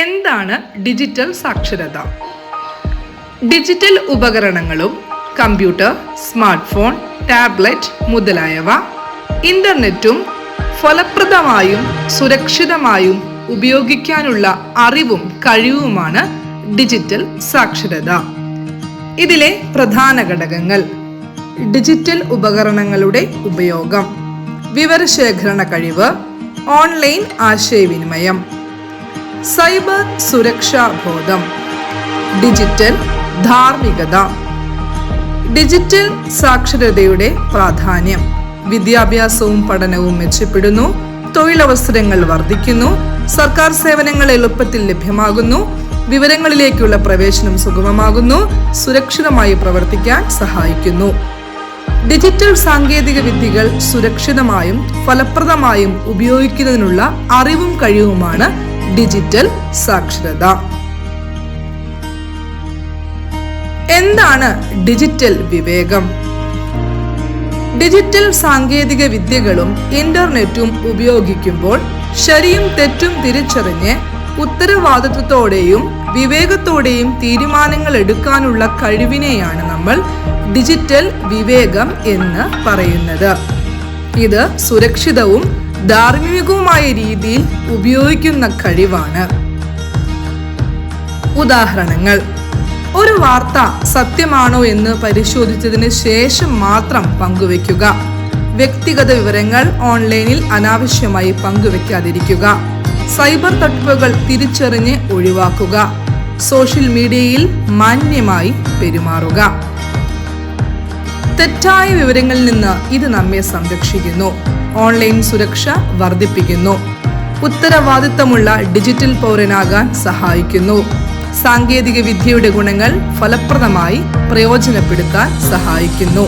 എന്താണ് ഡിജിറ്റൽ സാക്ഷരത? ഡിജിറ്റൽ ഉപകരണങ്ങളും കമ്പ്യൂട്ടർ, സ്മാർട്ട് ഫോൺ, ടാബ്ലറ്റ് മുതലായവ ഇന്റർനെറ്റും ഫലപ്രദമായും സുരക്ഷിതമായും ഉപയോഗിക്കാനുള്ള അറിവും കഴിവുമാണ് ഡിജിറ്റൽ സാക്ഷരത. ഇതിലെ പ്രധാന ഘടകങ്ങൾ: ഡിജിറ്റൽ ഉപകരണങ്ങളുടെ ഉപയോഗം, വിവരശേഖരണ കഴിവ്, ഓൺലൈൻ ആശയവിനിമയം, സൈബർ സുരക്ഷാ ബോധം, ഡിജിറ്റൽ ധാർമ്മികത. ഡിജിറ്റൽ സാക്ഷരതയുടെ പ്രാധാന്യം: വിദ്യാഭ്യാസവും പഠനവും മെച്ചപ്പെടുന്നു, തൊഴിലവസരങ്ങൾ വർദ്ധിക്കുന്നു, സർക്കാർ സേവനങ്ങൾ എളുപ്പത്തിൽ ലഭ്യമാകുന്നു, വിവരങ്ങളിലേക്കുള്ള പ്രവേശനം സുഗമമാകുന്നു, സുരക്ഷിതമായി പ്രവർത്തിക്കാൻ സഹായിക്കുന്നു. ഡിജിറ്റൽ സാങ്കേതിക വിദ്യകൾ സുരക്ഷിതമായും ഫലപ്രദമായും ഉപയോഗിക്കുന്നതിനുള്ള അറിവും കഴിവുമാണ് ഡിജിറ്റൽ സാക്ഷരത. എന്താണ് ഡിജിറ്റൽ വിവേകം? ഡിജിറ്റൽ സാങ്കേതിക വിദ്യകളും ഇന്റർനെറ്റും ഉപയോഗിക്കുമ്പോൾ ശരിയും തെറ്റും തിരിച്ചറിഞ്ഞ് ഉത്തരവാദിത്വത്തോടെയും വിവേകത്തോടെയും തീരുമാനങ്ങൾ എടുക്കാനുള്ള കഴിവിനെയാണ് നമ്മൾ ഡിജിറ്റൽ വിവേകം എന്ന് പറയുന്നത്. ഇത് സുരക്ഷിതവും ധാർമ്മികവുമായ രീതിയിൽ ഉപയോഗിക്കുന്ന കഴിവാണ്. ഉദാഹരണങ്ങൾ: ഒരു വാർത്ത സത്യമാണോ എന്ന് പരിശോധിച്ചതിന് ശേഷം മാത്രം പങ്കുവെക്കുക. വ്യക്തിഗത വിവരങ്ങൾ ഓൺലൈനിൽ അനാവശ്യമായി പങ്കുവെക്കാതിരിക്കുക. സൈബർ തട്ടിപ്പുകൾ തിരിച്ചറിഞ്ഞ് ഒഴിവാക്കുക. സോഷ്യൽ മീഡിയയിൽ മാന്യമായി പെരുമാറുക. തെറ്റായ വിവരങ്ങളിൽ നിന്ന് ഇത് നമ്മെ സംരക്ഷിക്കുന്നു. ഓൺലൈൻ സുരക്ഷ വർദ്ധിപ്പിക്കുന്നു. ഉത്തരവാദിത്തമുള്ള ഡിജിറ്റൽ പൗരനാകാൻ സഹായിക്കുന്നു. സാങ്കേതിക വിദ്യയുടെ ഗുണങ്ങൾ ഫലപ്രദമായി പ്രയോജനപ്പെടുത്താൻ സഹായിക്കുന്നു.